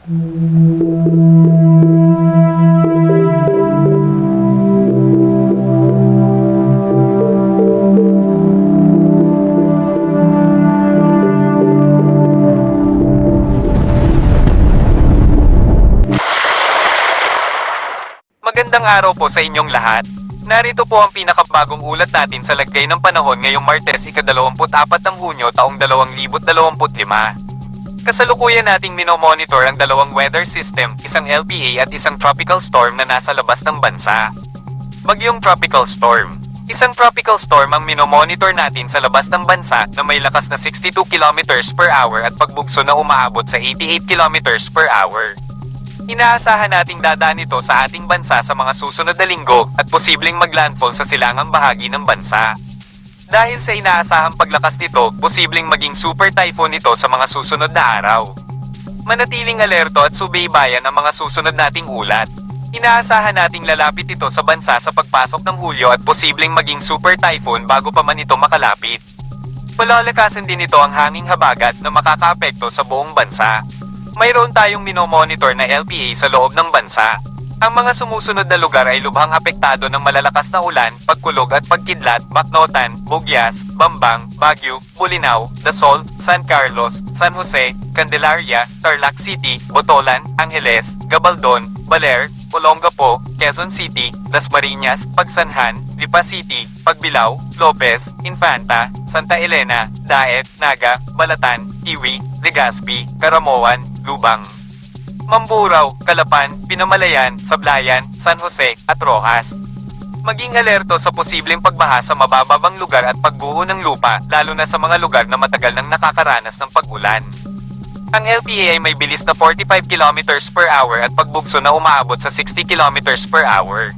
Magandang araw po sa inyong lahat. Narito po ang pinakabagong ulat natin sa lagay ng panahon ngayong Martes, ika-24 ng Hunyo taong 2025. Kasalukuyan nating minomonitor ang dalawang weather system, isang LPA at isang tropical storm na nasa labas ng bansa. Bagyong tropical storm. Isang tropical storm ang minomonitor natin sa labas ng bansa na may lakas na 62 km per hour at pagbugso na umaabot sa 88 km per hour. Inaasahan nating dadaan ito sa ating bansa sa mga susunod na linggo at posibleng maglandfall sa silangang bahagi ng bansa. Dahil sa inaasahang paglakas nito, posibleng maging super typhoon ito sa mga susunod na araw. Manatiling alerto at subaybayan ang mga susunod nating ulat. Inaasahan nating lalapit ito sa bansa sa pagpasok ng Hulyo at posibleng maging super typhoon bago pa man ito makalapit. Palalakasin din ito ang hanging habagat na makakaapekto sa buong bansa. Mayroon tayong minomonitor na LPA sa loob ng bansa. Ang mga sumusunod na lugar ay lubhang apektado ng malalakas na ulan, pagkulog at pagkidlat, Bacnotan, Bugyas, Bambang, Baguio, Bolinao, Dasol, San Carlos, San Jose, Candelaria, Tarlac City, Botolan, Angeles, Gabaldon, Baler, Olongapo, Quezon City, Dasmariñas, Pagsanhan, Lipa City, Pagbilao, Lopez, Infanta, Santa Elena, Daet, Naga, Balatan, Iwi, Legazpi, Caramoan, Lubang, Mamburao, Calapan, Pinamalayan, Sablayan, San Jose, at Rojas. Maging alerto sa posibleng pagbaha sa mabababang lugar at pagguho ng lupa, lalo na sa mga lugar na matagal nang nakakaranas ng pag-ulan. Ang LPA ay may bilis na 45 km per hour at pagbugso na umaabot sa 60 km per hour.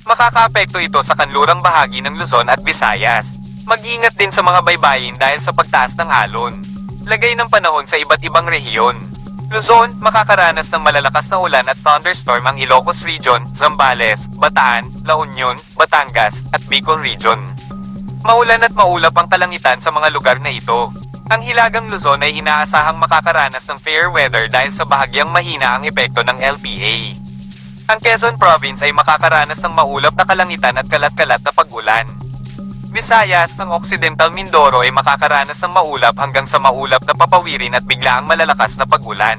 Makakaapekto ito sa kanlurang bahagi ng Luzon at Visayas. Mag-ingat din sa mga baybayin dahil sa pagtaas ng alon. Lagay ng panahon sa iba't ibang rehiyon. Luzon, makakaranas ng malalakas na ulan at thunderstorm ang Ilocos Region, Zambales, Bataan, La Union, Batangas, at Bicol Region. Maulan at maulap ang kalangitan sa mga lugar na ito. Ang Hilagang Luzon ay inaasahang makakaranas ng fair weather dahil sa bahagyang mahina ang epekto ng LPA. Ang Quezon Province ay makakaranas ng maulap na kalangitan at kalat-kalat na pag-ulan. Visayas, ang Occidental Mindoro ay makakaranas ng maulap hanggang sa maulap na papawirin at biglaang malalakas na pag-ulan.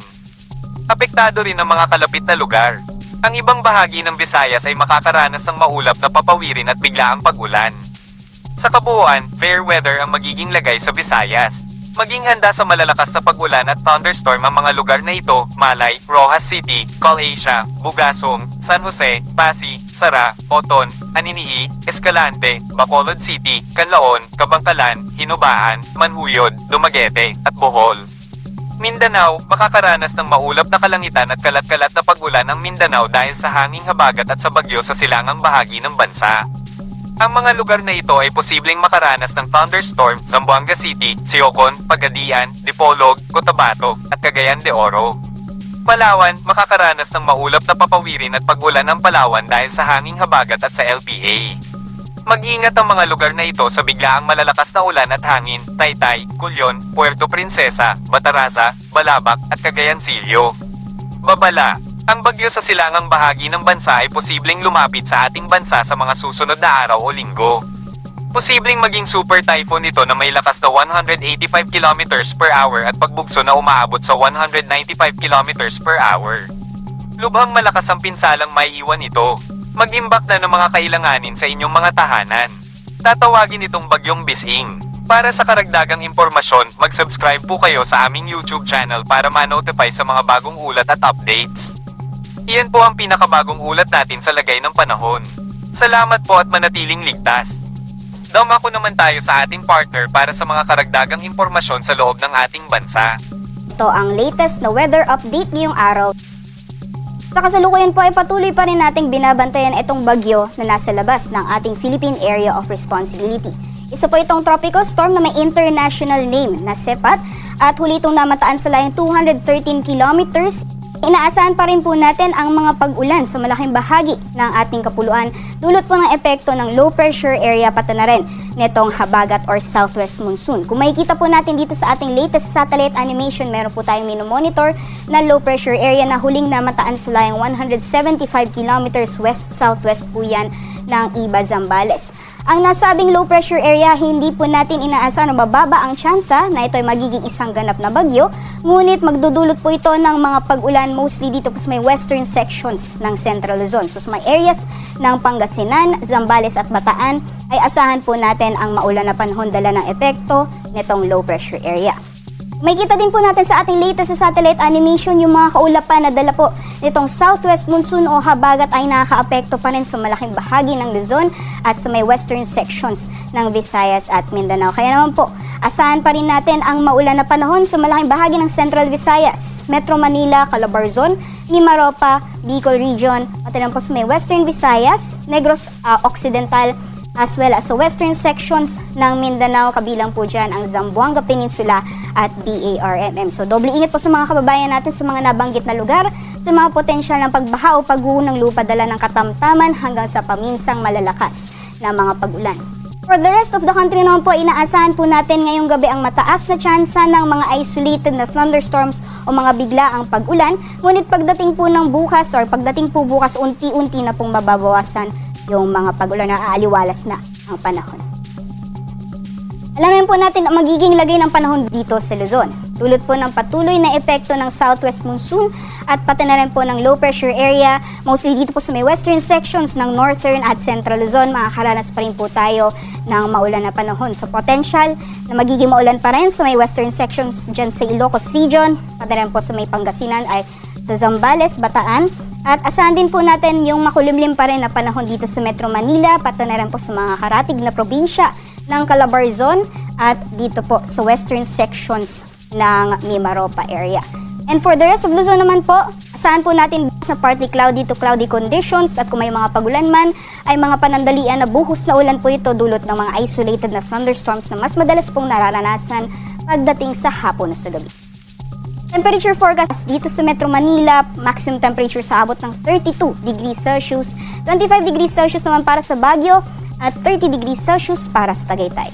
Apektado rin ang mga kalapit na lugar. Ang ibang bahagi ng Visayas ay makakaranas ng maulap na papawirin at biglaang pag-ulan. Sa kabuuan, fair weather ang magiging lagay sa Visayas. Maging handa sa malalakas na pag-ulan at thunderstorm ang mga lugar na ito: Malay, Rojas City, Calacia, Bugasong, San Jose, Pasig, Sara, Oton, Aninii, Escalante, Bacolod City, Canlaon, Kabangkalan, Hinubaan, Manhuyod, Dumaguete, at Bohol. Mindanao, makakaranas ng maulap na kalangitan at kalat-kalat na pag-ulan ang Mindanao dahil sa hanging habagat at sa bagyo sa silangang bahagi ng bansa. Ang mga lugar na ito ay posibleng makaranas ng thunderstorm sa Zamboanga City, Siocon, Pagadian, Dipolog, Cotabato, at Cagayan de Oro. Palawan, makakaranas ng maulap na papawirin at pag-ulan ng Palawan dahil sa hanging habagat at sa LPA. Mag-ingat ang mga lugar na ito sa biglaang malalakas na ulan at hangin: Taytay, Culion, Puerto Princesa, Bataraza, Balabac, at Cagayancillo. Babala. Ang bagyo sa silangang bahagi ng bansa ay posibleng lumapit sa ating bansa sa mga susunod na araw o linggo. Posibleng maging super typhoon ito na may lakas na 185 km per hour at pagbugso na umaabot sa 195 km per hour. Lubhang malakas ang pinsalang may iwan ito. Mag-imbak na ng mga kailanganin sa inyong mga tahanan. Tatawagin itong bagyong Bising. Para sa karagdagang impormasyon, mag-subscribe po kayo sa aming YouTube channel para ma-notify sa mga bagong ulat at updates. Iyan po ang pinakabagong ulat natin sa lagay ng panahon. Salamat po at manatiling ligtas. Dumako naman tayo sa ating partner para sa mga karagdagang impormasyon sa loob ng ating bansa. Ito ang latest na weather update ngayong araw. Sa kasalukuyan po ay patuloy pa rin nating binabantayan itong bagyo na nasa labas ng ating Philippine Area of Responsibility. Isa po itong tropical storm na may international name na Sepat at huli itong namataan sa layong 213 kilometers. Inaasahan pa rin po natin ang mga pag-ulan sa malaking bahagi ng ating kapuluan dulot po ng epekto ng low pressure area pati na rin netong habagat or southwest monsoon. Kung makikita po natin dito sa ating latest satellite animation, meron po tayong minomonitor na low pressure area na huling namataan sa layong 175 kilometers west-southwest po yan ng Iba, Zambales. Ang nasabing low pressure area, hindi po natin inaasahan na mababa ang tsansa na ito ay magiging isang ganap na bagyo, ngunit magdudulot po ito ng mga pag-ulan mostly dito po sa may western sections ng Central Luzon. So sa may areas ng Pangasinan, Zambales at Bataan ay asahan po natin ang maulan na panahon dala ng epekto nitong low pressure area. May kita din po natin sa ating latest sa satellite animation yung mga kaulapan na dala po nitong southwest monsoon o habagat ay nakakaapekto pa rin sa malaking bahagi ng Luzon at sa may western sections ng Visayas at Mindanao. Kaya naman po, asahan pa rin natin ang maulan na panahon sa malaking bahagi ng Central Visayas, Metro Manila, Calabarzon, Mimaropa, Bicol Region, at naman po sa may western Visayas, Negros Occidental, as well as sa western sections ng Mindanao, kabilang po dyan ang Zamboanga Peninsula at BARMM. So doble ingat po sa mga kababayan natin sa mga nabanggit na lugar, sa mga potensyal ng pagbaha o pagguho ng lupa dala ng katamtaman hanggang sa paminsang malalakas na mga pag-ulan. For the rest of the country naman po, inaasahan po natin ngayong gabi ang mataas na tsansa ng mga isolated na thunderstorms o mga biglaang pag-ulan. Ngunit pagdating po ng bukas unti-unti na pong mababawasan yung mga pag-ulan na aaliwalas na ang panahon. Alamin po natin ang magiging lagay ng panahon dito sa Luzon. Dulot po ng patuloy na epekto ng southwest monsoon at pati na rin po ng low pressure area, mostly dito po sa may western sections ng northern at central Luzon, makakaranas pa rin po tayo ng maulan na panahon. So potential na magiging maulan pa rin sa may western sections dyan sa Ilocos region, pati rin po sa may Pangasinan ay sa Zambales, Bataan. At asahan din po natin yung makulimlim pa rin na panahon dito sa Metro Manila, pati na rin po sa mga karatig na probinsya ng Calabarzon at dito po sa western sections ng Mimaropa area. And for the rest of Luzon naman po, asahan po natin sa partly cloudy to cloudy conditions at kung may mga pagulan man ay mga panandalian na buhos na ulan po ito dulot ng mga isolated na thunderstorms na mas madalas pong nararanasan pagdating sa hapon o sa gabi. Temperature forecast dito sa Metro Manila, maximum temperature sa abot ng 32 degrees Celsius, 25 degrees Celsius naman para sa Baguio at 30 degrees Celsius para sa Tagaytay.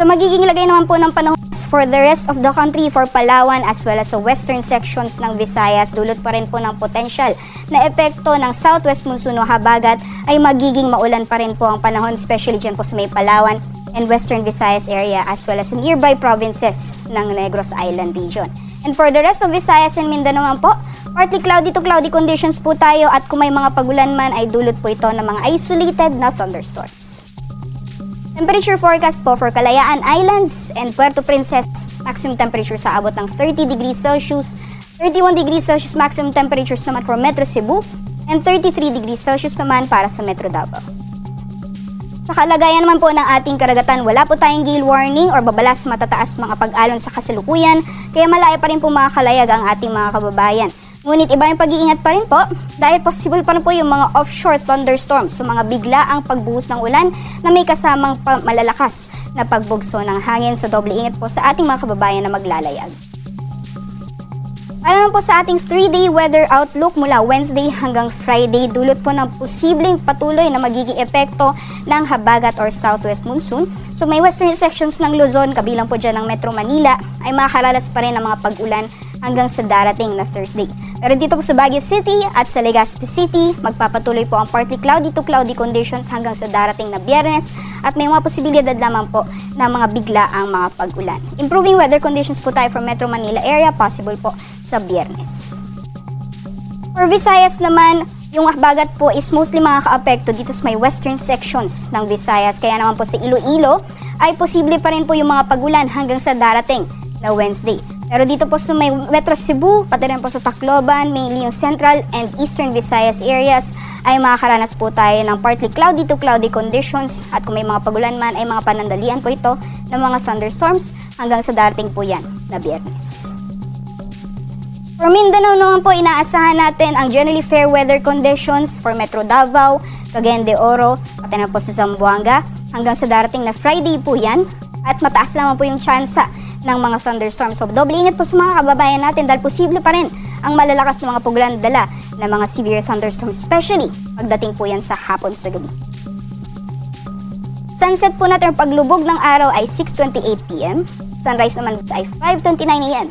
So magiging lagay naman po ng panahon for the rest of the country for Palawan as well as sa western sections ng Visayas, dulot pa rin po ng potential na epekto ng southwest monsoon o habagat ay magiging maulan pa rin po ang panahon, especially dyan po sa may Palawan and western Visayas area as well as in nearby provinces ng Negros Island region. And for the rest of Visayas and Mindanao naman po, partly cloudy to cloudy conditions po tayo at kung may mga pagulan man ay dulot po ito ng mga isolated na thunderstorms. Temperature forecast po for Kalayaan Islands and Puerto Princess, maximum temperature sa abot ng 30 degrees Celsius, 31 degrees Celsius maximum temperatures naman for Metro Cebu, and 33 degrees Celsius naman para sa Metro Davao. Sa kalagayan naman po ng ating karagatan, wala po tayong gale warning or babalas matataas mga pag-alon sa kasalukuyan, kaya malaya pa rin po makalayag ang ating mga kababayan. Ngunit iba yung pag-iingat pa rin po dahil possible pa rin po yung mga offshore thunderstorms, so mga biglaang pagbuhos ng ulan na may kasamang malalakas na pagbugso ng hangin. So doble ingat po sa ating mga kababayan na maglalayag. Para naman po sa ating 3-day weather outlook mula Wednesday hanggang Friday, dulot po ng posibleng patuloy na magiging epekto ng habagat or southwest monsoon. So may western sections ng Luzon, kabilang po dyan ng Metro Manila, ay makakaranas pa rin ng mga pag-ulan hanggang sa darating na Thursday. Pero dito po sa Baguio City at sa Legazpi City, magpapatuloy po ang partly cloudy to cloudy conditions hanggang sa darating na Biyernes at may mga posibilidad lamang po na mga biglaang mga pag-ulan. Improving weather conditions po tayo for Metro Manila area, possible po sa Biyernes. For Visayas naman, yung habagat po is mostly makaka-apekto dito sa may western sections ng Visayas. Kaya naman po sa Iloilo ay posible pa rin po yung mga pag-ulan hanggang sa darating na Wednesday. Pero dito po sa may Metro Cebu, pati rin po sa Tacloban, mainly yung central and eastern Visayas areas, ay makakaranas po tayo ng partly cloudy to cloudy conditions at kung may mga pagulan man ay mga panandalian po ito ng mga thunderstorms hanggang sa darating po yan na Biyernes. For Mindanao naman po, inaasahan natin ang generally fair weather conditions for Metro Davao, Cagayan de Oro, pati na po sa Zamboanga, hanggang sa darating na Friday po yan. At mataas naman po yung tsansa ng mga thunderstorms. So doble ingat po sa mga kababayan natin dahil posible pa rin ang malalakas na mga pugulan dala ng mga severe thunderstorms, especially pagdating po yan sa hapon sa gabi. Sunset po natin, paglubog ng araw ay 6:28 p.m. Sunrise naman ay 5:29 a.m.